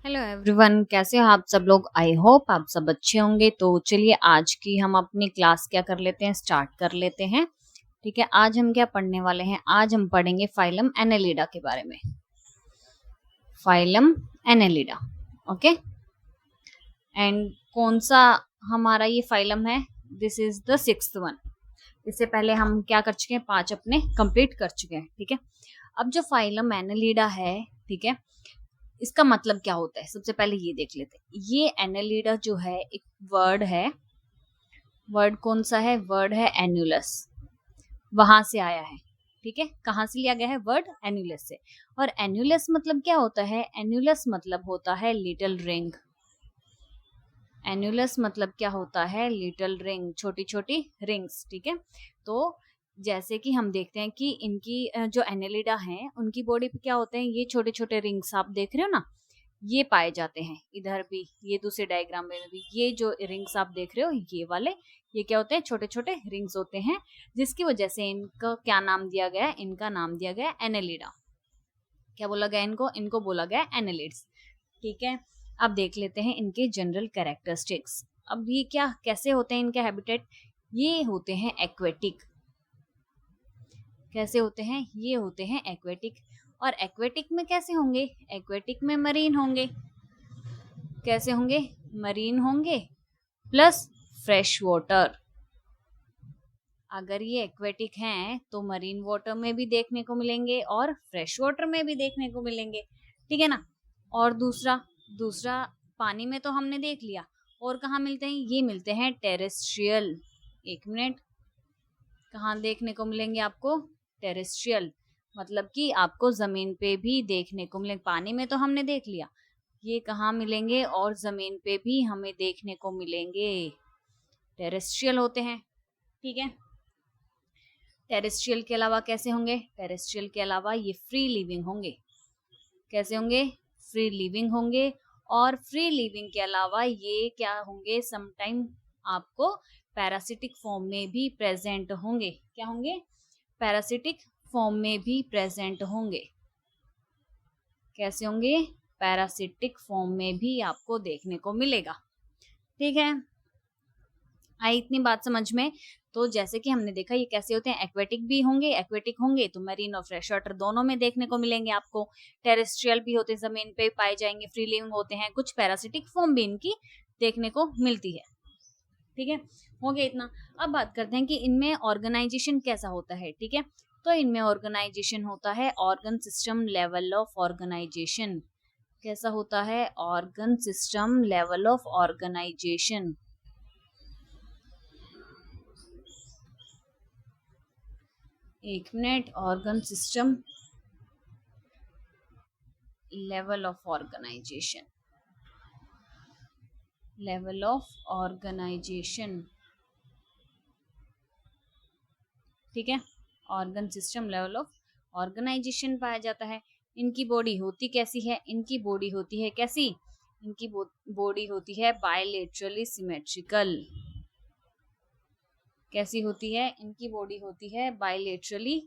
Hello everyone, कैसे हो आप सब लोग। आई होप आप सब अच्छे होंगे। तो चलिए आज की हम अपनी क्लास क्या कर लेते हैं, स्टार्ट कर लेते हैं। ठीक है, आज हम क्या पढ़ने वाले हैं, आज हम पढ़ेंगे फाइलम एनेलिडा के बारे में। Phylum Annelida, okay. एंड कौन सा हमारा ये फाइलम है, this is the sixth one. इससे पहले हम क्या कर चुके हैं, 5 अपने कंप्लीट कर चुके हैं। ठीक है, अब जो फाइलम एनेलिडा है, ठीक है, इसका मतलब क्या होता है सबसे पहले ये देख लेते हैं। ये एनेलिडा जो है एक वर्ड है। वर्ड कौन सा है, वर्ड है एन्युलस, वहां से आया है। ठीक है, कहाँ से लिया गया है, वर्ड एन्युलस से। और एन्युलस मतलब क्या होता है, एन्युलस मतलब होता है लिटिल रिंग। एन्युलस मतलब क्या होता है, लिटिल रिंग, छोटी छोटी रिंग्स। ठीक है, तो जैसे कि हम देखते हैं कि इनकी जो एनेलिडा हैं उनकी बॉडी पे क्या होते हैं, ये छोटे छोटे रिंग्स आप देख रहे हो ना, ये पाए जाते हैं। इधर भी, ये दूसरे डायग्राम में भी, ये जो रिंग्स आप देख रहे हो ये वाले, ये क्या होते हैं, छोटे छोटे रिंग्स होते हैं, जिसकी वजह से इनका क्या नाम दिया गया है, इनका नाम दिया गया है एनेलिडा। क्या बोला गया इनको, इनको बोला गया एनेलिड्स। ठीक है, अब देख लेते हैं इनके जनरल कैरेक्टरिस्टिक्स। अब ये क्या कैसे होते हैं इनके हैबिटेट, ये होते हैं एक्वेटिक। कैसे होते हैं, ये होते हैं एक्वेटिक। और एक्वेटिक में कैसे होंगे, एक्वेटिक में मरीन होंगे। कैसे होंगे, मरीन होंगे प्लस फ्रेश वाटर। अगर ये एक्वेटिक हैं तो मरीन वाटर में भी देखने को मिलेंगे और फ्रेश वाटर में भी देखने को मिलेंगे। ठीक है ना। और दूसरा दूसरा पानी में तो हमने देख लिया, और कहाँ मिलते हैं, ये मिलते हैं टेरेस्ट्रियल। एक मिनट, कहाँ देखने को मिलेंगे आपको, टेरेस्ट्रियल, मतलब कि आपको जमीन पे भी देखने को मिलेंगे। पानी में तो हमने देख लिया, ये कहाँ मिलेंगे, और जमीन पे भी हमें देखने को मिलेंगे, टेरेस्ट्रियल होते हैं। ठीक है, टेरेस्ट्रियल के अलावा कैसे होंगे, टेरेस्ट्रियल के अलावा ये फ्री लिविंग होंगे। कैसे होंगे, फ्री लिविंग होंगे। और फ्री लिविंग के अलावा ये क्या होंगे, समटाइम आपको पैरासिटिक फॉर्म में भी प्रेजेंट होंगे। क्या होंगे, पैरासिटिक फॉर्म में भी प्रेजेंट होंगे। कैसे होंगे, पैरासिटिक फॉर्म में भी आपको देखने को मिलेगा। ठीक है, आई इतनी बात समझ में। तो जैसे कि हमने देखा ये कैसे होते हैं, एक्वेटिक भी होंगे, एक्वेटिक होंगे तो मरीन और फ्रेश वाटर दोनों में देखने को मिलेंगे आपको। टेरेस्ट्रियल भी होते हैं, जमीन पे पाए जाएंगे, फ्री लिविंग होते हैं, कुछ पैरासिटिक फॉर्म भी इनकी देखने को मिलती है। ठीक है, हो गया इतना। अब बात करते हैं कि इनमें ऑर्गेनाइजेशन कैसा होता है। ठीक है, तो इनमें ऑर्गेनाइजेशन होता है organ system level of organisation. कैसा होता है, organ system level of organisation. एक minute, organ system level of organisation, level of organisation. ठीक है, organ system level of organisation पाया जाता है। इनकी बॉडी होती कैसी है, इनकी बॉडी होती है कैसी, इनकी बॉडी होती है बायलेटरली सिमेट्रिकल। कैसी होती है, इनकी बॉडी होती है बायलेटरली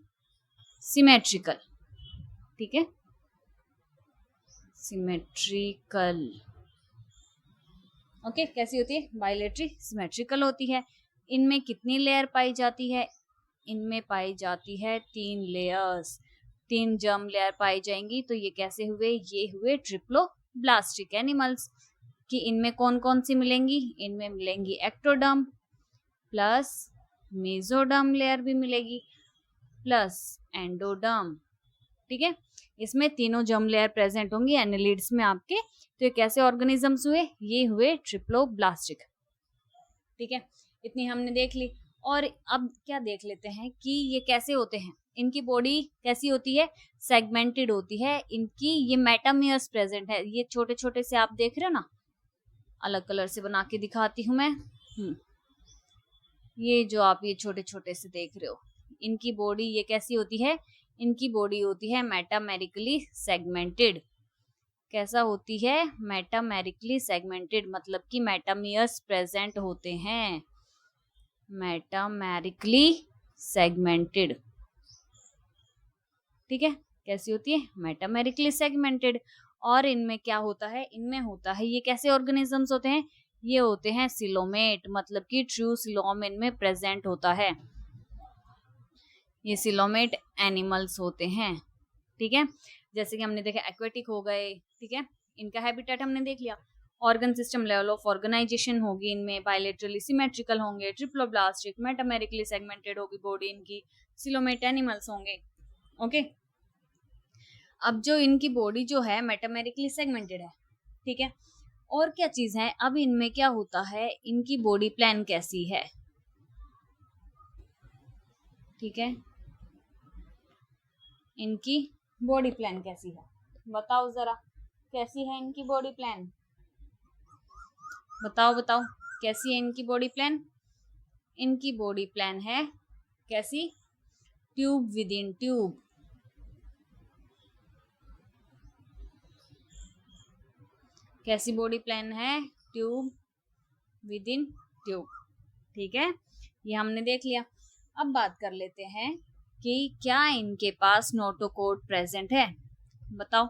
सिमेट्रिकल। ठीक है, सिमेट्रिकल, ओके। कैसी होती है, बायलेटरी सिमेट्रिकल होती है। इनमें कितनी लेयर पाई जाती है, इनमें पाई जाती है 3 लेयर्स, 3 जर्म लेयर पाई जाएंगी। तो ये कैसे हुए, ये हुए ट्रिप्लोब्लास्टिक एनिमल्स। कि इनमें कौन कौन सी मिलेंगी, इनमें मिलेंगी एक्टोडर्म प्लस मेसोडर्म लेयर भी मिलेगी प्लस एंडोडर्म। ठीक है, इसमें तीनों जर्म लेयर प्रेजेंट होंगी एनेलिड्स में आपके। तो ये कैसे ऑर्गेनिजम्स हुए, ये हुए ट्रिप्लोब्लास्टिक। ठीक है, इतनी हमने देख ली। और अब क्या देख लेते हैं कि ये कैसे होते हैं, इनकी बॉडी कैसी होती है, सेगमेंटेड होती है। इनकी ये मेटामियर्स प्रेजेंट है, ये छोटे छोटे से आप देख रहे हो ना, अलग कलर से बना के दिखाती हूँ मैं। ये जो आप ये छोटे छोटे से देख रहे हो, इनकी बॉडी ये कैसी होती है, इनकी बॉडी होती है मेटामेरिकली सेगमेंटेड। कैसा होती है, मेटामेरिकली सेगमेंटेड, मतलब कि मेटामियर्स प्रेजेंट होते हैं, मेटामेरिकली सेगमेंटेड। ठीक है, कैसी होती है, मेटामेरिकली सेगमेंटेड। और इनमें क्या होता है, इनमें होता है, ये कैसे ऑर्गेनिजम्स होते हैं, ये होते हैं सिलोमेट, मतलब कि ट्रू सिलोम इनमें प्रेजेंट होता है, ये सिलोमेट एनिमल्स होते हैं। ठीक है, जैसे कि हमने देखा एक्वेटिक हो गए, ठीक है, इनका हैबिटेट हमने देख लिया। Organ system level of organisation होगी इनमें, बायलेटरली सिमेट्रिकल होंगे, ट्रिप्लोब्लास्टिक, मेटामेरिकली सेगमेंटेड होगी बॉडी इनकी, सिलोमेट एनिमल्स होंगे। ओके, अब जो इनकी बॉडी जो है मेटामेरिकली सेगमेंटेड है, ठीक है। और क्या चीज है, अब इनमें क्या होता है, इनकी बॉडी प्लान कैसी है, ठीक है, इनकी बॉडी प्लान कैसी है, बताओ जरा, कैसी है इनकी बॉडी प्लान, बताओ बताओ, कैसी है इनकी बॉडी प्लान। इनकी बॉडी प्लान है कैसी, ट्यूब विद इन ट्यूब, कैसी बॉडी प्लान है, ट्यूब विद इन ट्यूब। ठीक है, ये हमने देख लिया। अब बात कर लेते हैं कि क्या इनके पास नोटोकॉर्ड प्रेजेंट है, बताओ।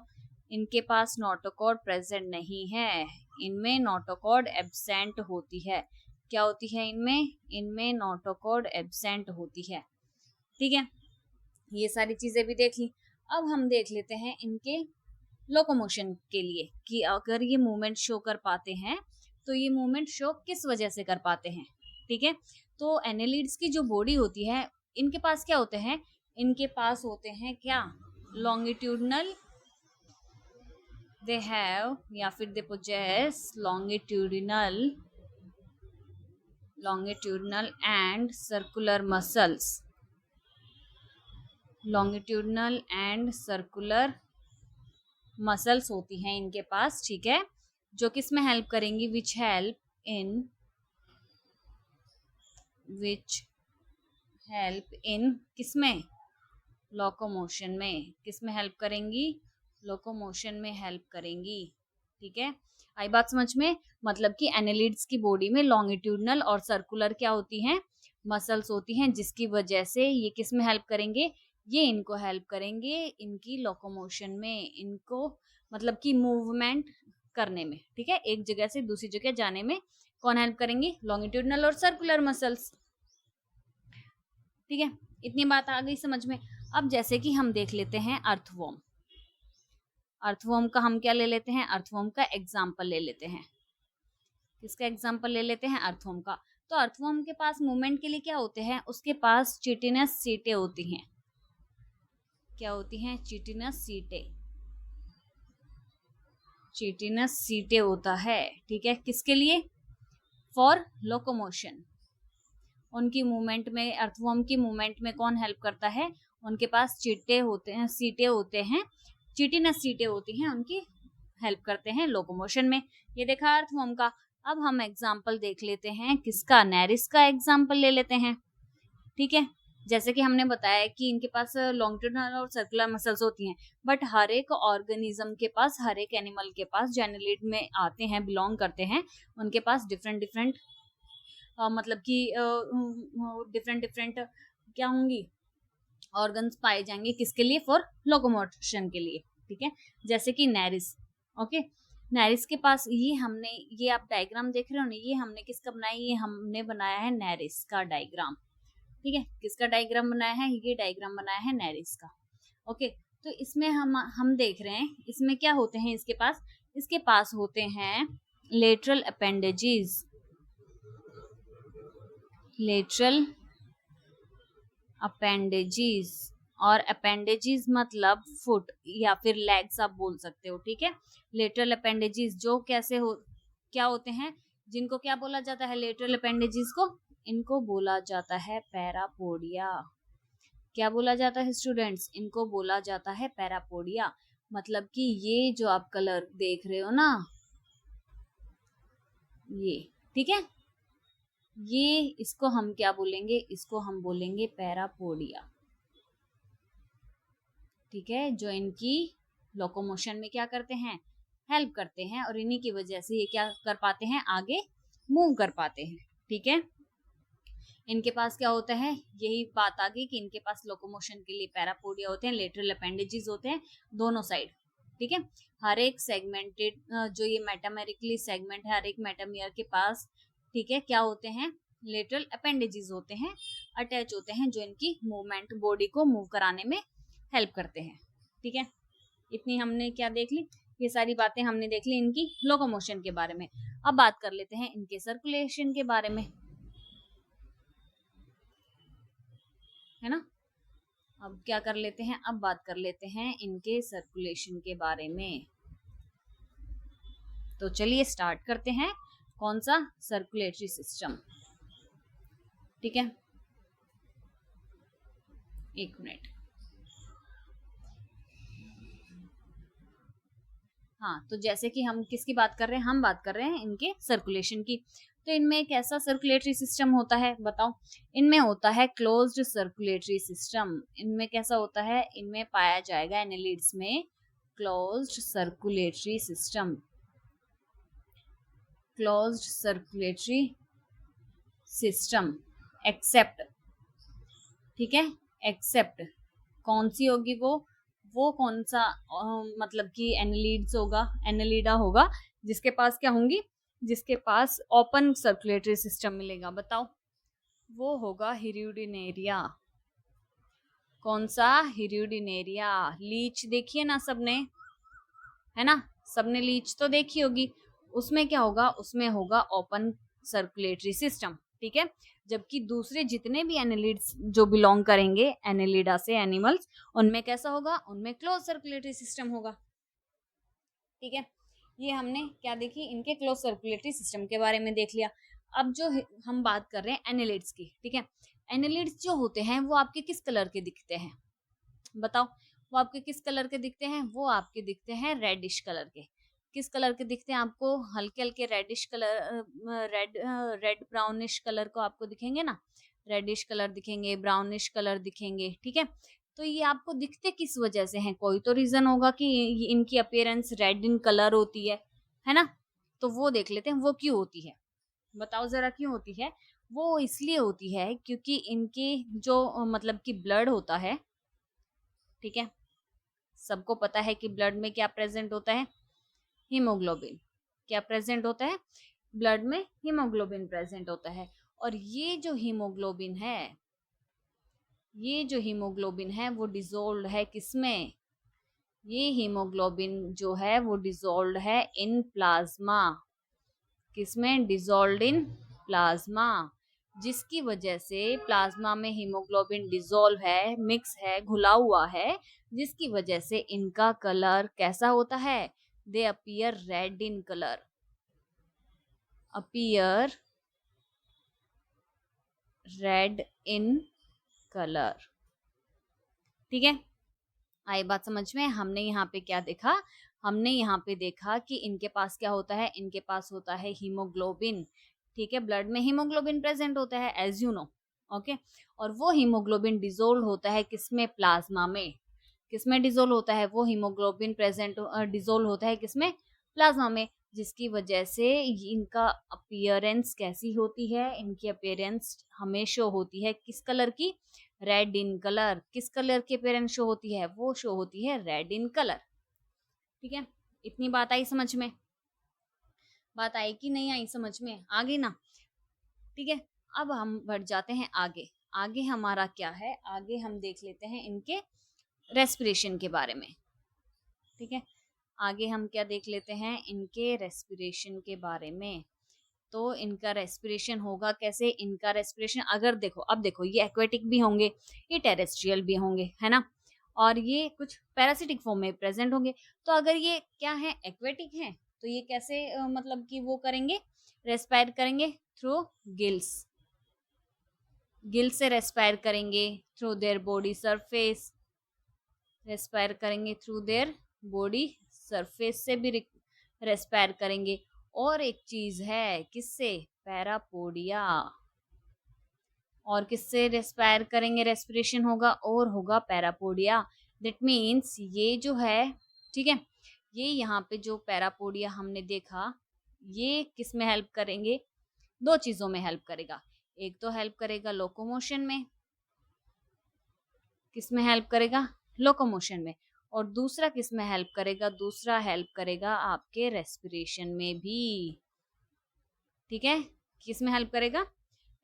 इनके पास नोटोकॉर्ड प्रेजेंट नहीं है, इनमें नोटोकॉर्ड एब्सेंट होती है। क्या होती है इनमें, इनमें नोटोकॉर्ड एब्सेंट होती है। ठीक है, ये सारी चीजें भी देख ली। अब हम देख लेते हैं इनके लोकोमोशन के लिए कि अगर ये मूवमेंट शो कर पाते हैं तो ये मूवमेंट शो किस वजह से कर पाते हैं। ठीक है, तो एनेलिड्स की जो बॉडी होती है, इनके पास क्या होते हैं, इनके पास होते हैं क्या, लॉन्गिट्यूडनल, दे हैव या फिर they possess longitudinal and circular muscles, longitudinal and circular muscles होती हैं इनके पास। ठीक है, जो किस में हेल्प करेंगी, विच हेल्प इन किसमें, लोकोमोशन में, किसमें हेल्प करेंगी, लोकोमोशन में हेल्प करेंगी। ठीक है, आई बात समझ में, मतलब कि एनेलिड्स की बॉडी में लॉन्गिट्यूडनल और सर्कुलर क्या होती हैं, मसल्स होती हैं, जिसकी वजह से ये किस में हेल्प करेंगे, ये इनको हेल्प करेंगे इनकी लोकोमोशन में, इनको मतलब कि मूवमेंट करने में। ठीक है, एक जगह से दूसरी जगह जाने में कौन हेल्प करेंगे, लॉन्गिट्यूडनल और सर्कुलर मसल्स। ठीक है, इतनी बात आ गई समझ में। अब जैसे कि हम देख लेते हैं अर्थवॉर्म, अर्थवॉर्म का हम क्या ले लेते हैं, अर्थवॉर्म का एग्जाम्पल ले लेते हैं। किसका एग्जाम्पल ले लेते हैं, अर्थवॉर्म का। तो अर्थवॉर्म के पास मूवमेंट के लिए क्या होते हैं, उसके पास चिटिनस सीटें होती हैं। क्या होती हैं, चिटिनस सीटें, चिटिनस सीटें होता है। ठीक है, किसके लिए, फॉर लोकोमोशन। उनकी मूवमेंट में, अर्थवॉर्म की मूवमेंट में कौन हेल्प करता है, उनके पास चिट्टे होते हैं, सीटें होते हैं, चिटिनस सीटें होती हैं, उनकी हेल्प करते हैं लोकोमोशन में। ये देखा अर्थवॉर्म का। अब हम एग्जाम्पल देख लेते हैं किसका, नेरिस का एग्जाम्पल ले लेते हैं। ठीक है, जैसे कि हमने बताया कि इनके पास लॉन्गिट्यूडनल और सर्कुलर मसल्स होती हैं, बट हर एक ऑर्गेनिज्म के पास, हर एक एनिमल के पास जो एनेलिड में आते हैं, बिलोंग करते हैं, उनके पास डिफरेंट डिफरेंट मतलब कि डिफरेंट डिफरेंट क्या होंगी, ऑर्गन्स पाए जाएंगे, किसके लिए, फॉर लोकोमोशन के लिए। ठीक है, जैसे कि नेरिस। ओके, नेरिस के पास ये हमने, ये आप डायग्राम देख रहे हो ना, ये हमने किसका बनाया, ये हमने बनाया है नेरिस का डायग्राम। ठीक है, किसका डायग्राम बनाया है, ये डायग्राम बनाया है नेरिस का। ओके, तो इसमें हम देख रहे हैं, इसमें क्या होते हैं, इसके पास होते हैं लेटरल अपेंडेजेस, लेटरल अपेंडेजेस, और अपेंडेजेस मतलब फुट या फिर लेग्स आप बोल सकते हो। ठीक है, लेटरल अपेंडेजेस जो कैसे हो, क्या होते हैं, जिनको क्या बोला जाता है, लेटरल अपेंडेजेस को, इनको बोला जाता है पैरापोडिया। क्या बोला जाता है स्टूडेंट्स, इनको बोला जाता है पैरापोडिया। मतलब कि ये जो आप कलर देख रहे हो ना, ये, ठीक है, ये इसको हम क्या बोलेंगे, इसको हम बोलेंगे पैरापोडिया। ठीक है, जो इनकी लोकोमोशन में क्या करते हैं, हेल्प करते हैं, और इन्हीं की वजह से ये क्या कर पाते हैं, आगे मूव कर पाते हैं। ठीक है, इनके पास क्या होता है, यही बात आ गई कि इनके पास लोकोमोशन के लिए पैरापोडिया होते हैं, लेटरल अपेंडेजेस होते हैं दोनों साइड। ठीक है। हर एक सेगमेंटेड जो ये मेटामेरिकली सेगमेंट है, हर एक मेटामियर के पास, ठीक है, क्या होते हैं, लेटरल अपेंडेजेस होते हैं, अटैच होते हैं, जो इनकी मूवमेंट, बॉडी को मूव कराने में हेल्प करते हैं। ठीक है, इतनी हमने क्या देख ली, ये सारी बातें हमने देख ली इनकी लोकोमोशन के बारे में। अब बात कर लेते हैं इनके सर्कुलेशन के बारे में, है ना। अब क्या कर लेते हैं, अब बात कर लेते हैं इनके सर्कुलेशन के बारे में। तो चलिए स्टार्ट करते हैं। कौन सा, सर्कुलेटरी सिस्टम। ठीक है, एक मिनट। हाँ, तो जैसे कि हम किसकी बात कर रहे हैं, हम बात कर रहे हैं इनके सर्कुलेशन की। तो इनमें एक ऐसा सर्कुलेटरी सिस्टम होता है, बताओ। इनमें होता है क्लोज्ड सर्कुलेटरी सिस्टम। इनमें कैसा होता है, इनमें पाया जाएगा एनालिड्स में closed circulatory system, closed circulatory system except, ठीक है, एक्सेप्ट कौन सी होगी वो कौन सा मतलब कि एनालिड्स होगा, एनालिडा होगा, जिसके पास क्या होंगी, जिसके पास ओपन सर्कुलेटरी सिस्टम मिलेगा, बताओ। वो होगा हिरुडिनेरिया। कौन सा, हिरुडिनेरिया। लीच देखिए ना सबने, है ना, सबने लीच तो देखी होगी। उसमें क्या होगा, उसमें होगा ओपन सर्कुलेटरी सिस्टम, ठीक है। जबकि दूसरे जितने भी एनालिड्स जो बिलोंग करेंगे एनालिडा से एनिमल्स, उनमें कैसा होगा, उनमें क्लोज सर्कुलेटरी सिस्टम होगा। ठीक है, ये हमने क्या देखी, इनके क्लोज सर्कुलेटरी सिस्टम के बारे में देख लिया। अब जो हम बात कर रहे हैं एनालिड्स की, ठीक है। एनालिड्स जो होते हैं वो आपके किस कलर के दिखते हैं, बताओ। वो आपके किस कलर के दिखते हैं, वो आपके दिखते हैं रेडिश कलर के। किस कलर के दिखते हैं आपको, हल्के हल्के reddish colour, red brownish colour को आपको दिखेंगे ना, रेडिश कलर दिखेंगे, ब्राउनिश कलर दिखेंगे, ठीक है। तो ये आपको दिखते किस वजह से हैं, कोई तो रीजन होगा कि इनकी अपीयरेंस रेड इन कलर होती है ना। तो वो देख लेते हैं वो क्यों होती है, बताओ जरा क्यों होती है। वो इसलिए होती है क्योंकि इनके जो मतलब कि ब्लड होता है, ठीक है, सबको पता है कि ब्लड में क्या प्रेजेंट होता है, हीमोग्लोबिन। क्या प्रेजेंट होता है, ब्लड में हीमोग्लोबिन प्रेजेंट होता है। और ये जो हीमोग्लोबिन है, ये जो हीमोग्लोबिन है वो डिजोल्व है किसमें, ये हीमोग्लोबिन जो है वो डिजोल्व है इन प्लाज्मा। किसमें, डिजोल्व इन प्लाज्मा। जिसकी वजह से प्लाज्मा में हीमोग्लोबिन डिजोल्व है, मिक्स है, घुला हुआ है, जिसकी वजह से इनका कलर कैसा होता है, दे appear red in colour, appear red in colour. ठीक है, आई बात समझ में। हमने यहाँ पे क्या देखा, हमने यहाँ पे देखा कि इनके पास क्या होता है, इनके पास होता है हीमोग्लोबिन, ठीक है। ब्लड में हीमोग्लोबिन प्रेजेंट होता है एज यू नो, ओके। और वो हीमोग्लोबिन डिजोल्व होता है किसमें, प्लाज्मा में। किसमें डिजोल्व होता है, वो हीमोग्लोबिन प्रेजेंट डिजोल्व होता है किसमें, प्लाज्मा में। जिसकी वजह से इनका अपीयरेंस कैसी होती है, इनकी अपीयरेंस हमें शो होती है किस कलर की, रेड इन कलर। किस कलर की अपीयरेंस शो होती है, वो शो होती है रेड इन कलर। ठीक है, इतनी बात आई समझ में, बात आई कि नहीं आई समझ में, आ गई ना। ठीक है, अब हम बढ़ जाते हैं आगे। आगे हमारा क्या है, आगे हम देख लेते हैं इनके रेस्पिरेशन के बारे में। ठीक है, आगे हम क्या देख लेते हैं, इनके रेस्पिरेशन के बारे में। तो इनका रेस्पिरेशन होगा कैसे, इनका रेस्पिरेशन अगर देखो, अब देखो ये एक्वेटिक भी होंगे, ये टेरेस्ट्रियल भी होंगे, है ना, और ये कुछ पैरासिटिक फॉर्म में प्रेजेंट होंगे। तो अगर ये क्या है, एक्वेटिक है, तो ये कैसे मतलब कि वो करेंगे, रेस्पायर करेंगे थ्रू गिल्स। गिल से रेस्पायर करेंगे, through their body surface, respire करेंगे थ्रू देयर बॉडी सरफेस से भी रेस्पायर करेंगे। और एक चीज है, किससे, पैरापोडिया। और किससे रेस्पायर करेंगे, रेस्पिरेशन होगा, और होगा पैरापोडिया। दैट मीन्स ये जो है, ठीक है, ये यहाँ पे जो पैरापोडिया हमने देखा, ये किस में हेल्प करेंगे, दो चीजों में हेल्प करेगा। एक तो हेल्प करेगा लोकोमोशन में, किस में हेल्प करेगा, लोकोमोशन में। और दूसरा किस में हेल्प करेगा, दूसरा हेल्प करेगा आपके रेस्पिरेशन में भी, ठीक है। किस में हेल्प करेगा,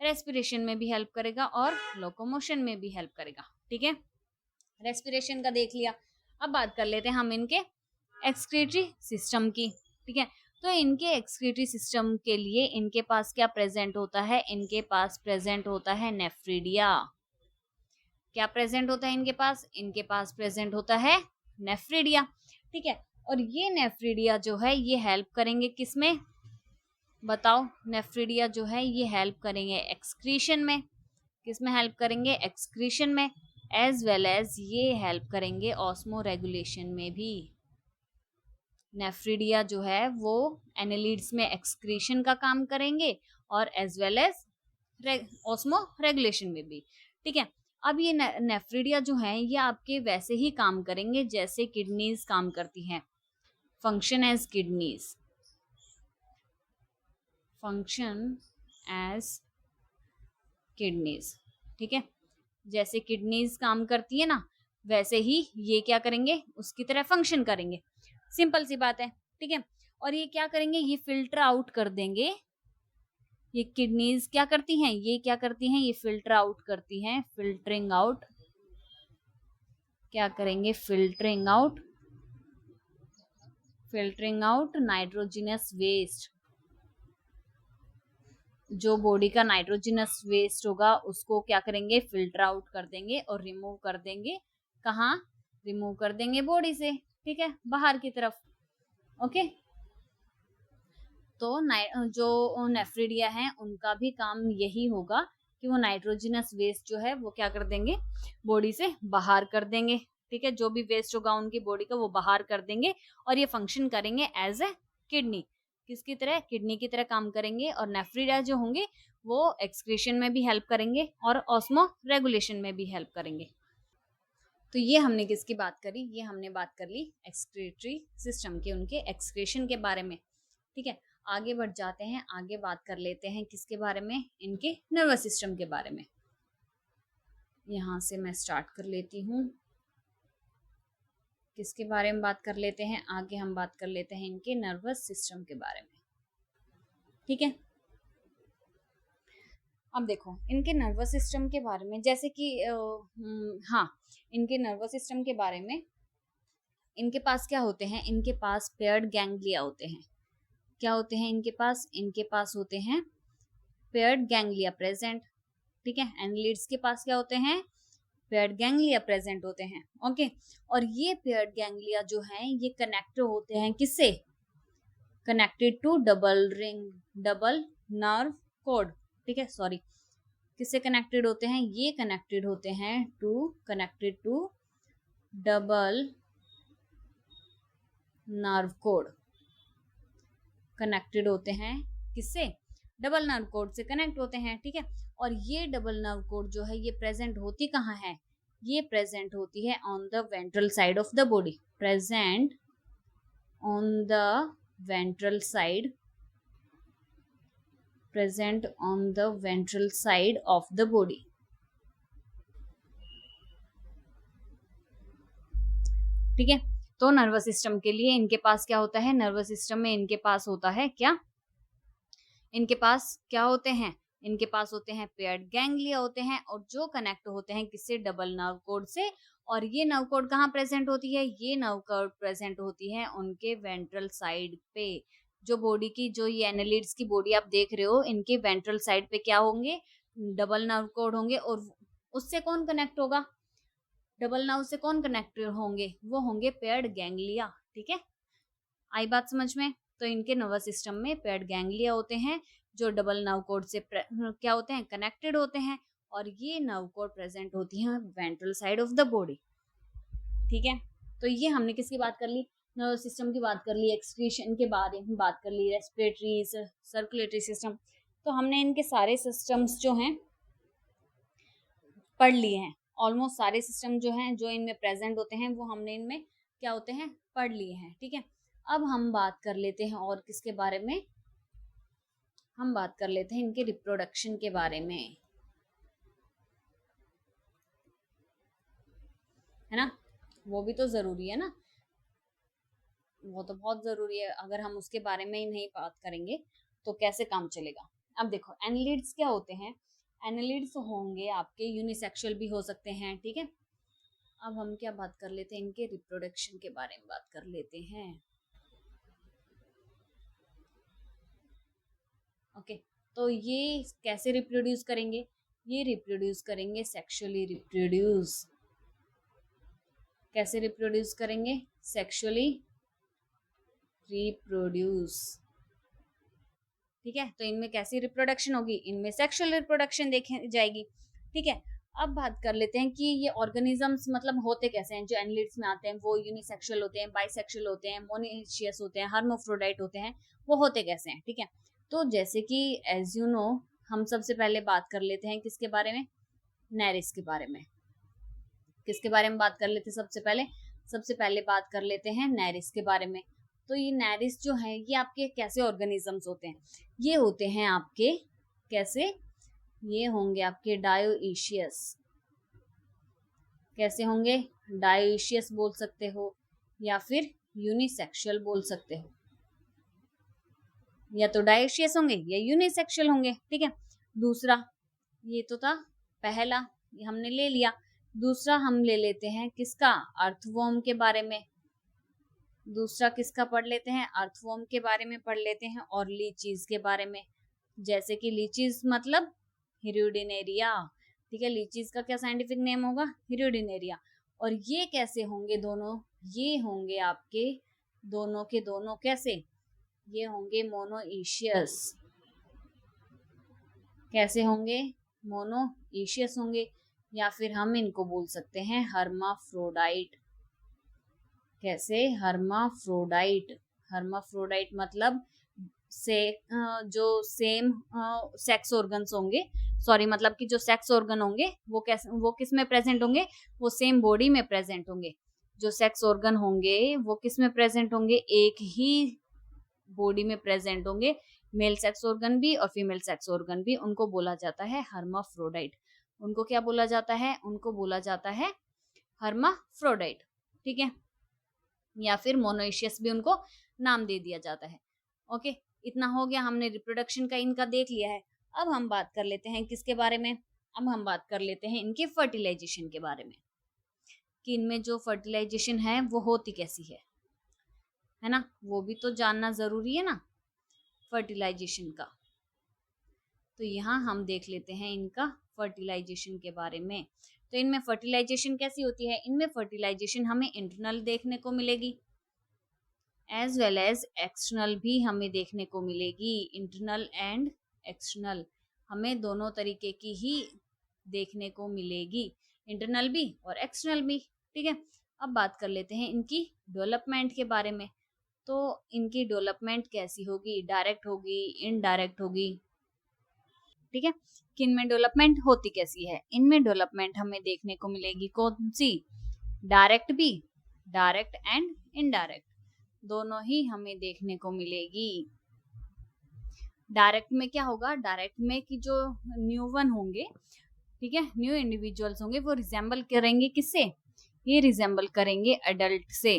रेस्पिरेशन में भी हेल्प करेगा और लोकोमोशन में भी हेल्प करेगा, ठीक है। रेस्पिरेशन का देख लिया। अब बात कर लेते हैं हम इनके एक्सक्रीटरी सिस्टम की, ठीक है। तो इनके एक्सक्रीटरी सिस्टम के लिए इनके पास क्या प्रेजेंट होता है, इनके पास प्रेजेंट होता है नेफ्रिडिया। क्या प्रेजेंट होता है इनके पास प्रेजेंट होता है नेफ्रिडिया, ठीक है। और ये नेफ्रिडिया जो है ये हेल्प करेंगे किसमें, बताओ। नेफ्रिडिया जो है ये हेल्प करेंगे एक्सक्रीशन में, किसमें हेल्प करेंगे, एक्सक्रीशन में, एज वेल एज ये हेल्प करेंगे ऑस्मो रेगुलेशन में भी। नेफ्रिडिया जो है वो एनालिड्स में एक्सक्रीशन का काम करेंगे और as well as osmoregulation में भी, ठीक है। अब ये नेफ्रिडिया जो है ये आपके वैसे ही काम करेंगे जैसे किडनीज काम करती हैं, function as kidneys, function as kidneys, ठीक है। जैसे किडनीज काम करती है ना वैसे ही ये क्या करेंगे, उसकी तरह फंक्शन करेंगे, सिंपल सी बात है, ठीक है। और ये क्या करेंगे, ये फिल्टर आउट कर देंगे, ये किडनीज क्या करती हैं, ये क्या करती हैं, ये फिल्टर आउट करती हैं, फिल्टरिंग आउट, क्या करेंगे, filtering out, filtering out nitrogenous waste, जो बॉडी का नाइट्रोजनस वेस्ट होगा उसको क्या करेंगे, फिल्टर आउट कर देंगे और रिमूव कर देंगे, कहाँ, रिमूव कर देंगे बॉडी से, ठीक है, बाहर की तरफ, ओके। तो जो नेफ्रिडिया है उनका भी काम यही होगा कि वो नाइट्रोजनस वेस्ट जो है वो क्या कर देंगे, बॉडी से बाहर कर देंगे, ठीक है। जो भी वेस्ट होगा उनकी बॉडी का वो बाहर कर देंगे और ये फंक्शन करेंगे एज ए किडनी, किसकी तरह, किडनी की तरह काम करेंगे। और नेफ्रिडिया जो होंगे वो एक्सक्रीशन में भी हेल्प करेंगे और ऑस्मो रेगुलेशन में भी हेल्प करेंगे। तो ये हमने किसकी बात करी, ये हमने बात कर ली एक्सक्रीटरी सिस्टम के, उनके एक्सक्रीशन के बारे में, ठीक है। आगे बढ़ जाते हैं, आगे बात कर लेते हैं किसके बारे में, इनके नर्वस सिस्टम के बारे में। यहां से मैं स्टार्ट कर लेती हूँ, किसके बारे में बात कर लेते हैं, आगे हम बात कर लेते हैं इनके नर्वस सिस्टम के बारे में, ठीक है। अब देखो इनके नर्वस सिस्टम के बारे में, जैसे कि हाँ, इनके नर्वस सिस्टम के बारे में, इनके पास क्या होते हैं, इनके पास पेयर्ड गैंग्लिया होते हैं, क्या होते हैं इनके पास होते हैं पेयर्ड गैंग्लिया प्रेजेंट, ठीक है। एनालिड्स के पास क्या होते हैं, पेयर्ड गैंग्लिया प्रेजेंट होते हैं, ओके। और ये पेयर्ड गैंग्लिया जो हैं ये कनेक्ट होते हैं किससे, connected to double ring, double nerve cord, ठीक है, सॉरी, किससे कनेक्टेड होते हैं, ये कनेक्टेड होते हैं connected to double nerve cord, connected होते हैं किससे, डबल नर्व कोड से कनेक्ट होते हैं, ठीक है। और ये डबल नर्व कोड जो है ये प्रेजेंट होती कहाँ है, ये प्रेजेंट होती है on the ventral side of the body, present on the ventral side, present on the ventral side of the body, ठीक है। तो नर्वस सिस्टम के लिए इनके पास क्या होता है, नर्वस सिस्टम में इनके पास होता है क्या, इनके पास क्या होते हैं, इनके पास होते हैं पेयर्ड गैंग्लिया होते हैं, और जो कनेक्ट होते हैं किससे, डबल नर्व कोड से। और ये नर्व कोड कहाँ प्रेजेंट होती है, ये नर्व कोड प्रेजेंट होती है उनके वेंट्रल साइड पे, जो बॉडी की, जो ये एनालिड्स की बॉडी आप देख रहे हो, इनके वेंट्रल साइड पे क्या होंगे, डबल नर्व कोड होंगे। और उससे कौन कनेक्ट होगा, डबल नर्व से कौन कनेक्टेड होंगे, वो होंगे पेयर्ड गैंग्लिया, ठीक है। आई बात समझ में। तो इनके नर्वस सिस्टम में पेयर्ड गैंग्लिया होते हैं जो डबल नर्व कोड से क्या होते हैं, कनेक्टेड होते हैं, और ये नर्व कोड प्रेजेंट होती है ventral side of the body, ठीक है। तो ये हमने किसकी बात कर ली, नर्वस सिस्टम की बात कर ली, एक्सक्रीशन के बारे में बात कर ली, रेस्पिरेटरी, सर्कुलेटरी सिस्टम। तो हमने इनके सारे सिस्टम्स जो हैं पढ़ लिए हैं, ऑलमोस्ट सारे सिस्टम जो हैं जो इनमें प्रेजेंट होते हैं वो हमने इनमें क्या होते हैं, पढ़ लिए हैं, ठीक है। अब हम बात कर लेते हैं और किसके बारे में, हम बात कर लेते हैं इनके रिप्रोडक्शन के बारे में, है ना। वो भी तो जरूरी है ना, वो तो बहुत जरूरी है। अगर हम उसके बारे में ही नहीं बात करेंगे तो कैसे काम चलेगा। अब देखो एनालिड्स क्या होते हैं। एनालिड्स होंगे आपके यूनिसेक्सुअल भी हो सकते हैं, ठीक है। अब हम क्या बात कर लेते हैं, इनके रिप्रोडक्शन के बारे में बात कर लेते हैं। ओके, तो ये कैसे रिप्रोड्यूस करेंगे, ये रिप्रोड्यूस करेंगे सेक्सुअली रिप्रोड्यूस। कैसे रिप्रोड्यूस करेंगे, सेक्सुअली रिप्रोड्यूस, ठीक है। तो इनमें कैसी रिप्रोडक्शन होगी, इनमें सेक्सुअल रिप्रोडक्शन देखी जाएगी, ठीक है। अब बात कर लेते हैं कि ये ऑर्गेनिजम्स मतलब होते कैसे हैं। जो एनालिड्स में आते हैं वो यूनिसेक्सुअल होते हैं, बाइसेक्सुअल होते हैं, मोनोइशियस होते हैं, हर्माफ्रोडाइट होते हैं। वो होते कैसे हैं, ठीक है। तो जैसे कि एज यू नो, हम सबसे पहले बात कर लेते हैं किसके बारे में, नेरिस के बारे में। किसके बारे में बात कर लेते हैं सबसे पहले बात कर लेते हैं नेरिस के बारे में। तो ये नेरिस जो है ये आपके कैसे ऑर्गेनिजम्स होते हैं, ये होते हैं आपके कैसे, ये होंगे आपके डायोइशियस। कैसे होंगे, डायोइशियस बोल सकते हो या फिर यूनिसेक्सुअल बोल सकते हो। या तो डायोइशियस होंगे या यूनिसेक्सुअल होंगे, ठीक है। दूसरा, ये तो था पहला, ये हमने ले लिया। दूसरा हम ले लेते हैं किसका, अर्थवॉर्म के बारे में। दूसरा किसका पढ़ लेते हैं, अर्थवॉर्म के बारे में पढ़ लेते हैं, और लीचीज के बारे में। जैसे कि लीचीज मतलब हिरुडिनेरिया, ठीक है। लीचीज का क्या साइंटिफिक नेम होगा, हिरुडिनेरिया। और ये कैसे होंगे दोनों, ये होंगे आपके दोनों के दोनों कैसे, ये होंगे मोनोइशियस। कैसे होंगे, मोनोइशियस होंगे, या फिर हम इनको बोल सकते हैं हर्माफ्रोडाइट। कैसे, हर्माफ्रोडाइट। हर्माफ्रोडाइट मतलब से जो सेम सेक्स ऑर्गन्स होंगे, सॉरी मतलब कि जो सेक्स ऑर्गन होंगे वो कैसे, वो किस में प्रेजेंट होंगे, वो सेम बॉडी में प्रेजेंट होंगे। जो सेक्स ऑर्गन होंगे वो किस में प्रेजेंट होंगे, एक ही बॉडी में प्रेजेंट होंगे। मेल सेक्स ऑर्गन भी और फीमेल सेक्स ऑर्गन भी, उनको बोला जाता है हर्माफ्रोडाइट। उनको क्या बोला जाता है, उनको बोला जाता है हर्माफ्रोडाइट, ठीक है। या फिर मोनोइशियस भी उनको नाम दे दिया जाता है। ओके, इतना हो गया, हमने रिप्रोडक्शन का इनका देख लिया है। अब हम बात कर लेते हैं किसके बारे में, अब हम बात कर लेते हैं इनके फर्टिलाइजेशन के बारे में, कि इनमें जो फर्टिलाइजेशन है वो होती कैसी है ना, वो भी तो जानना जरूरी है ना फर्टिलाइजेशन का। तो यहाँ हम देख लेते हैं इनका फर्टिलाइजेशन के बारे में। तो इनमें फर्टिलाइजेशन कैसी होती है, इनमें फर्टिलाइजेशन हमें इंटरनल देखने को मिलेगी एज वेल एज एक्सटर्नल भी हमें देखने को मिलेगी। इंटरनल एंड एक्सटर्नल हमें दोनों तरीके की ही देखने को मिलेगी, इंटरनल भी और एक्सटर्नल भी, ठीक है। अब बात कर लेते हैं इनकी डेवलपमेंट के बारे में। तो इनकी डेवलपमेंट कैसी होगी, डायरेक्ट होगी, इनडायरेक्ट होगी, ठीक है। कि इनमें डेवलपमेंट होती कैसी है, इनमें डेवलपमेंट हमें देखने को मिलेगी कौन सी, डायरेक्ट भी, डायरेक्ट एंड इनडायरेक्ट दोनों ही हमें देखने को मिलेगी। डायरेक्ट में क्या होगा, डायरेक्ट में कि जो न्यू वन होंगे, ठीक है, न्यू इंडिविजुअल्स होंगे, वो रिजेंबल करेंगे किससे, ये रिजेंबल करेंगे एडल्ट से,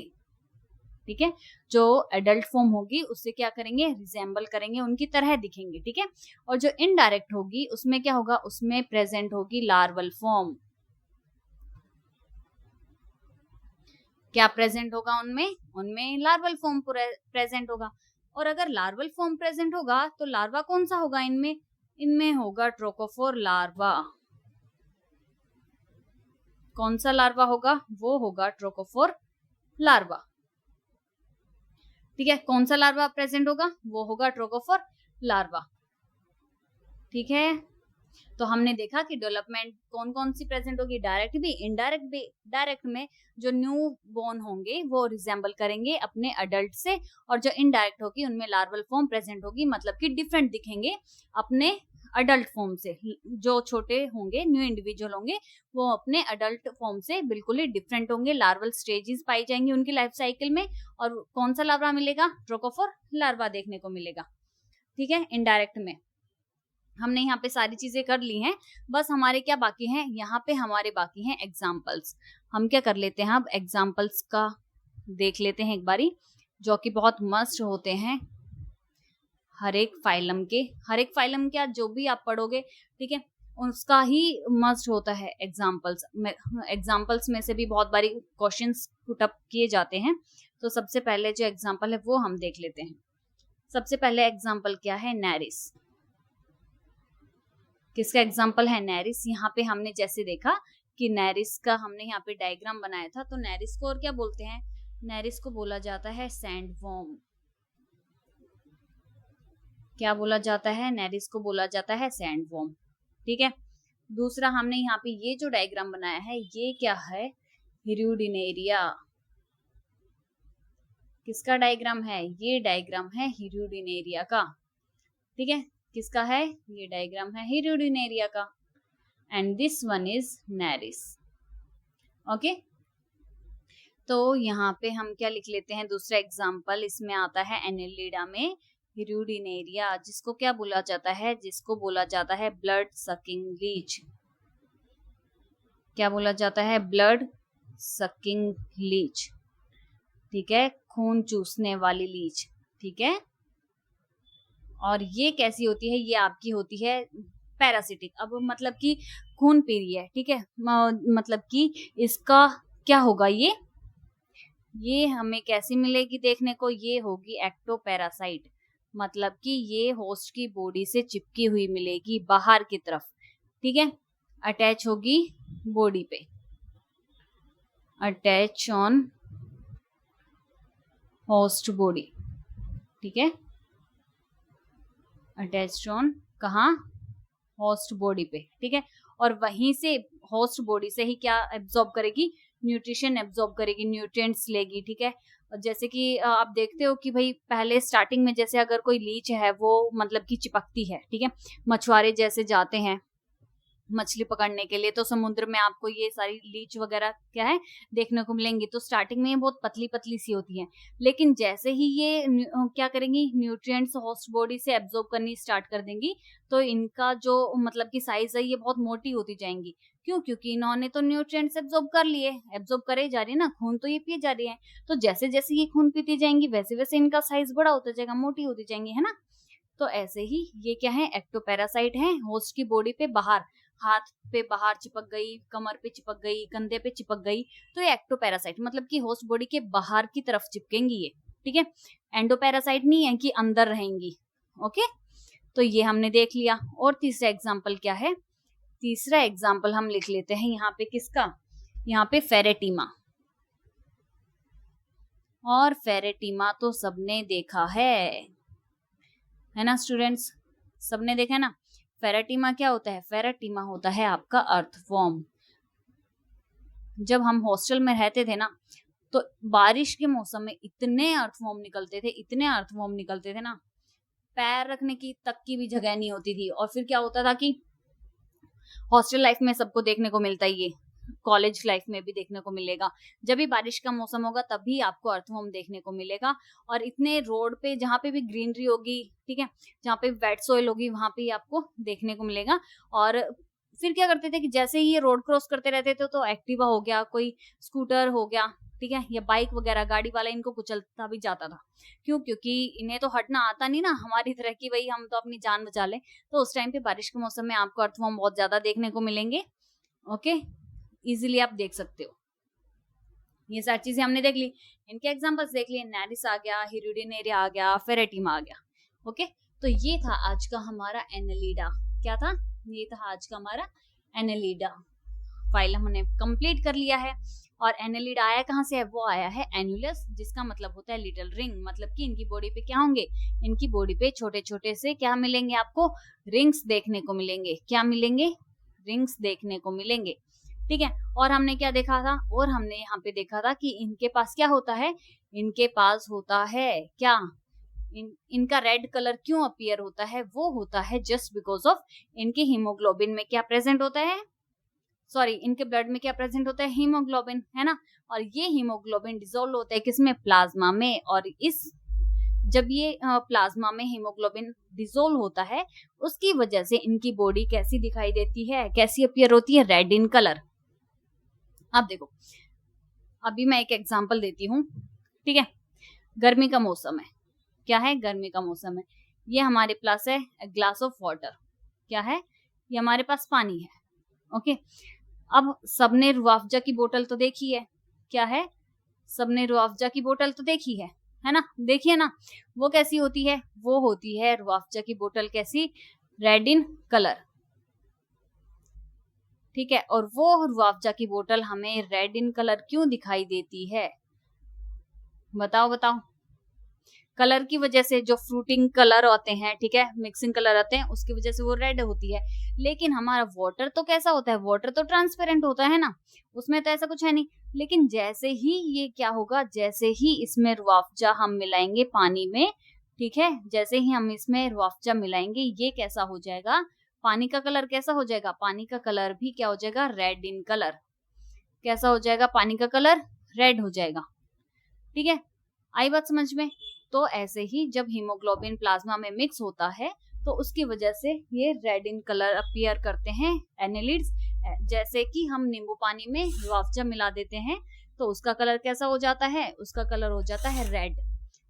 ठीक है। जो एडल्ट फॉर्म होगी उससे क्या करेंगे, रिजेंबल करेंगे, उनकी तरह दिखेंगे, ठीक है। और जो इनडायरेक्ट होगी उसमें क्या होगा, उसमें प्रेजेंट होगी लार्वल फॉर्म। क्या प्रेजेंट होगा उनमें, उनमें लार्वल फॉर्म प्रेजेंट होगा। और अगर लार्वल फॉर्म प्रेजेंट होगा तो लार्वा कौन सा होगा इनमें, इनमें होगा ट्रोकोफोर लार्वा। कौन सा लार्वा होगा, वो होगा ट्रोकोफोर लार्वा, ठीक है। कौन सा लार्वा प्रेजेंट होगा, वो होगा ट्रोकोफोर लार्वा, ठीक है। तो हमने देखा कि डेवलपमेंट कौन कौन सी प्रेजेंट होगी, डायरेक्ट भी, इनडायरेक्ट भी। डायरेक्ट में जो न्यू बोर्न होंगे वो रिजेंबल करेंगे अपने अडल्ट से, और जो इनडायरेक्ट होगी उनमें लार्वल फॉर्म प्रेजेंट होगी, मतलब कि डिफरेंट दिखेंगे अपने अडल्ट फॉर्म से। जो छोटे होंगे, न्यू इंडिविजुअल होंगे, वो अपने अडल्ट फॉर्म से बिल्कुल ही डिफरेंट होंगे। लार्वल स्टेजेस पाई जाएंगी उनकी लाइफ साइकिल में, और कौन सा लार्वा मिलेगा, ट्रोकोफोर लार्वा देखने को मिलेगा, ठीक है। इनडायरेक्ट में हमने यहाँ पे सारी चीजें कर ली हैं, बस हमारे क्या बाकी हैं, यहाँ पे हमारे बाकी हैं एग्जाम्पल्स। हम क्या कर लेते हैं, अब एग्जाम्पल्स का देख लेते हैं एक बारी, जो कि बहुत मस्त होते हैं हर एक फाइलम के आज जो भी आप पढ़ोगे, ठीक है, उसका ही मस्ट होता है एग्जाम्पल्स में से भी बहुत बारी क्वेश्चंस पुट अप किए जाते हैं। तो सबसे पहले जो एग्जाम्पल है वो हम देख लेते हैं। सबसे पहले एग्जाम्पल क्या है, नैरिस। किसका एग्जाम्पल है, नैरिस। यहाँ पे हमने जैसे देखा कि नैरिस का हमने यहाँ पे डायग्राम बनाया था, तो नैरिस को और क्या बोलते हैं, नैरिस को बोला जाता है सैंडवर्म। क्या बोला जाता है, नैरिस को बोला जाता है सैंडवर्म, ठीक है। दूसरा हमने यहाँ पे ये जो डायग्राम बनाया है ये क्या है, हिरुडिनेरिया। किसका डायग्राम है, ये डायग्राम है हिरुडिनेरिया का, ठीक है। किसका है, ये डायग्राम है हिरुडिनेरिया का, and this one is नैरिस। Okay, तो यहाँ पे हम क्या लिख लेते हैं, दूसरा एग्जाम्पल इसमें आता है एनेलिडा में हिरुडिनेरिया, जिसको क्या बोला जाता है, जिसको बोला जाता है ब्लड सकिंग लीच। क्या बोला जाता है, ब्लड सकिंग लीच, ठीक है, खून चूसने वाली लीच, ठीक है। और ये कैसी होती है, ये आपकी होती है पैरासिटिक। अब मतलब कि खून पी रही है, ठीक है, मतलब कि इसका क्या होगा, ये हमें कैसी मिलेगी देखने को, ये होगी एक्टोपैरासाइट, मतलब कि ये होस्ट की बॉडी से चिपकी हुई मिलेगी बाहर की तरफ, ठीक है, अटैच होगी बॉडी पे, अटैच ऑन होस्ट बॉडी, ठीक है, अटैच्ड ऑन कहाँ, होस्ट बॉडी पे, ठीक है। और वहीं से होस्ट बॉडी से ही क्या एब्जॉर्ब करेगी, न्यूट्रिशन एब्जॉर्ब करेगी, न्यूट्रिएंट्स लेगी, ठीक है। जैसे कि आप देखते हो कि भाई पहले स्टार्टिंग में जैसे अगर कोई लीच है वो मतलब कि चिपकती है, ठीक है, मछुआरे जैसे जाते हैं मछली पकड़ने के लिए, तो समुद्र में आपको ये सारी लीच वगैरह क्या है देखने को मिलेंगी। तो स्टार्टिंग में ये बहुत पतली पतली सी होती है, लेकिन जैसे ही ये क्या करेंगी, न्यूट्रिएंट्स होस्ट बॉडी से एब्जॉर्ब करनी स्टार्ट कर देंगी, तो इनका जो मतलब की साइज है ये बहुत मोटी होती जाएंगी। क्यों, क्योंकि इन्होंने तो न्यूट्रिएंट्स एब्जॉर्ब कर लिए, एब्जॉर्ब करे जा रही है ना, खून तो ये पिए जा रही है, तो जैसे जैसे ये खून पीती जाएंगी वैसे वैसे इनका साइज बड़ा होता जाएगा, मोटी होती जाएंगी, है ना। तो ऐसे ही ये क्या है, एक्टोपैरासाइट है, होस्ट की बॉडी पे बाहर, हाथ पे बाहर चिपक गई, कमर पे चिपक गई, कंधे पे चिपक गई, तो ये एक्टोपैरासाइट मतलब कि होस्ट बॉडी के बाहर की तरफ चिपकेंगी ये, ठीक है। एंडोपैरासाइट नहीं है कि अंदर रहेंगी, ओके। तो ये हमने देख लिया। और तीसरा एग्जाम्पल क्या है, तीसरा एग्जाम्पल हम लिख लेते हैं यहाँ पे किसका, यहाँ पे फेरेटिमा। और फेरेटिमा तो सबने देखा है ना स्टूडेंट्स, सबने देखा है ना। फेरेटिमा क्या होता है, फेरेटिमा होता है आपका अर्थवॉर्म। जब हम हॉस्टल में रहते थे ना, तो बारिश के मौसम में इतने अर्थवॉर्म निकलते थे, इतने अर्थवॉर्म निकलते थे ना, पैर रखने की तक की भी जगह नहीं होती थी। और फिर क्या होता था कि हॉस्टल लाइफ में सबको देखने को मिलता ही है, कॉलेज लाइफ में भी देखने को मिलेगा, जब भी बारिश का मौसम होगा तभी आपको अर्थवॉर्म देखने को मिलेगा। और इतने रोड पे जहाँ पे भी ग्रीनरी होगी, ठीक है, जहाँ पे वेट सोइल होगी वहां पे आपको देखने को मिलेगा। और फिर क्या करते थे कि जैसे ही ये रोड क्रॉस करते रहते थे, तो एक्टिवा हो गया, कोई स्कूटर हो गया, ठीक है, या बाइक वगैरह गाड़ी वाला इनको कुचलता भी जाता था। क्यों, क्योंकि इन्हें तो हटना आता नहीं ना हमारी तरह की, भाई हम तो अपनी जान बचा लें। तो उस टाइम पे बारिश के मौसम में आपको अर्थवॉर्म बहुत ज्यादा देखने को मिलेंगे, ओके, इजीली आप देख सकते हो। ये सारी चीजें हमने देख ली, इनके एग्जांपल्स देख लिए, नैरिस आ गया, हिरुडिनेरिया आ गया, फेरेटिमा आ गया, ओके। तो ये था आज का हमारा एनेलिडा। क्या था, ये था आज का हमारा एनेलिडा। फाइल हमने कंप्लीट कर लिया है। और एनेलिडा आया कहाँ से है, वो आया है एनुलस, जिसका मतलब होता है लिटिल रिंग। मतलब कि इनकी बॉडी पे क्या होंगे, इनकी बॉडी पे छोटे छोटे से क्या मिलेंगे आपको, रिंग्स देखने को मिलेंगे। क्या मिलेंगे, रिंग्स देखने को मिलेंगे, ठीक है। और हमने क्या देखा था, और हमने यहाँ पे देखा था कि इनके पास क्या होता है, इनके पास होता है क्या, इनका रेड कलर क्यों अपीयर होता है, वो होता है जस्ट बिकॉज ऑफ इनके हीमोग्लोबिन में क्या प्रेजेंट होता है, सॉरी इनके ब्लड में क्या प्रेजेंट होता है, हीमोग्लोबिन, है ना। और ये हीमोग्लोबिन डिसॉल्व होता है किसमें, प्लाज्मा में। और जब ये प्लाज्मा में हीमोग्लोबिन डिसॉल्व होता है, उसकी वजह से इनकी बॉडी कैसी दिखाई देती है, कैसी अपीयर होती है, रेड इन कलर। अब देखो, अभी मैं एक एग्जांपल देती हूँ, ठीक है। गर्मी का मौसम है, क्या है, गर्मी का मौसम है। ये हमारे पास है ग्लास ऑफ वाटर, क्या है, ये हमारे पास पानी है, ओके। अब सबने रूह अफ़ज़ा की बोतल तो देखी है, क्या है, सबने रूह अफ़ज़ा की बोतल तो देखी है ना, देखिए ना, वो कैसी होती है, वो होती है रूह अफ़ज़ा की बोतल कैसी, रेड इन कलर, ठीक है। और वो रूह अफ़ज़ा की बोतल हमें रेड इन कलर क्यों दिखाई देती है, बताओ बताओ। कलर की वजह से, जो फ्रूटिंग कलर होते हैं, ठीक है, मिक्सिंग कलर आते हैं, उसकी वजह से वो रेड होती है। लेकिन हमारा वाटर तो कैसा होता है, वाटर तो ट्रांसपेरेंट होता है ना, उसमें तो ऐसा कुछ है नहीं। लेकिन जैसे ही ये क्या होगा, जैसे ही इसमें रूह अफ़ज़ा हम मिलाएंगे पानी में, ठीक है, जैसे ही हम इसमें रूह अफ़ज़ा मिलाएंगे, ये कैसा हो जाएगा, पानी का कलर कैसा हो जाएगा, पानी का कलर भी क्या हो जाएगा, रेड इन कलर। कैसा हो जाएगा, पानी का कलर रेड हो जाएगा, ठीक है। आई बात समझ में। तो ऐसे ही जब हीमोग्लोबिन प्लाज्मा में मिक्स होता है, तो उसकी वजह से ये रेड इन कलर अपीयर करते हैं एनालिड्स। जैसे कि हम नींबू पानी में रूह अफ़ज़ा मिला देते हैं, तो उसका कलर कैसा हो जाता है, उसका कलर हो जाता है रेड।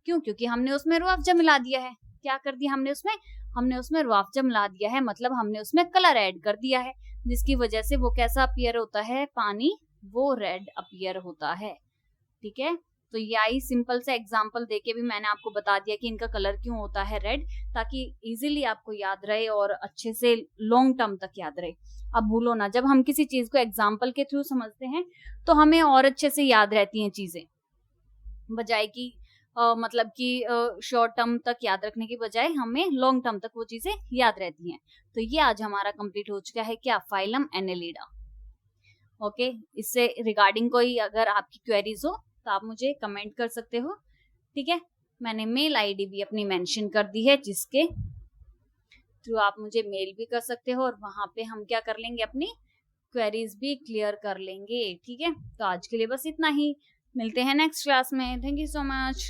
क्यों, क्योंकि हमने उसमें रूह अफ़ज़ा मिला दिया है। क्या कर दिया हमने उसमें, हमने उसमें रूह अफ़ज़ा मिला दिया है, मतलब हमने उसमें कलर ऐड कर दिया है, जिसकी वजह से वो कैसा अपीयर होता है, पानी वो रेड अपीयर होता है, ठीक है। तो यही सिंपल सा एग्जांपल देके भी मैंने आपको बता दिया कि इनका कलर क्यों होता है रेड, ताकि इजीली आपको याद रहे और अच्छे से लॉन्ग टर्म तक याद रहे। अब भूलो ना, जब हम किसी चीज को एग्जांपल के थ्रू समझते हैं तो हमें और अच्छे से याद रहती हैं चीजें, बजाय कि मतलब कि शॉर्ट टर्म तक याद रखने की बजाय हमें लॉन्ग टर्म तक वो चीजें याद रहती हैं। तो ये आज हमारा कंप्लीट हो चुका है, क्या, फाइलम एनेलिडा, ओके। इससे रिगार्डिंग कोई अगर आपकी क्वेरीज हो तो आप मुझे कमेंट कर सकते हो, ठीक है। मैंने मेल आईडी भी अपनी मेंशन कर दी है, जिसके थ्रू आप मुझे मेल भी कर सकते हो, और वहां पे हम क्या कर लेंगे, अपनी क्वेरीज भी क्लियर कर लेंगे, ठीक है। तो आज के लिए बस इतना ही, मिलते हैं नेक्स्ट क्लास में। Thank you so much.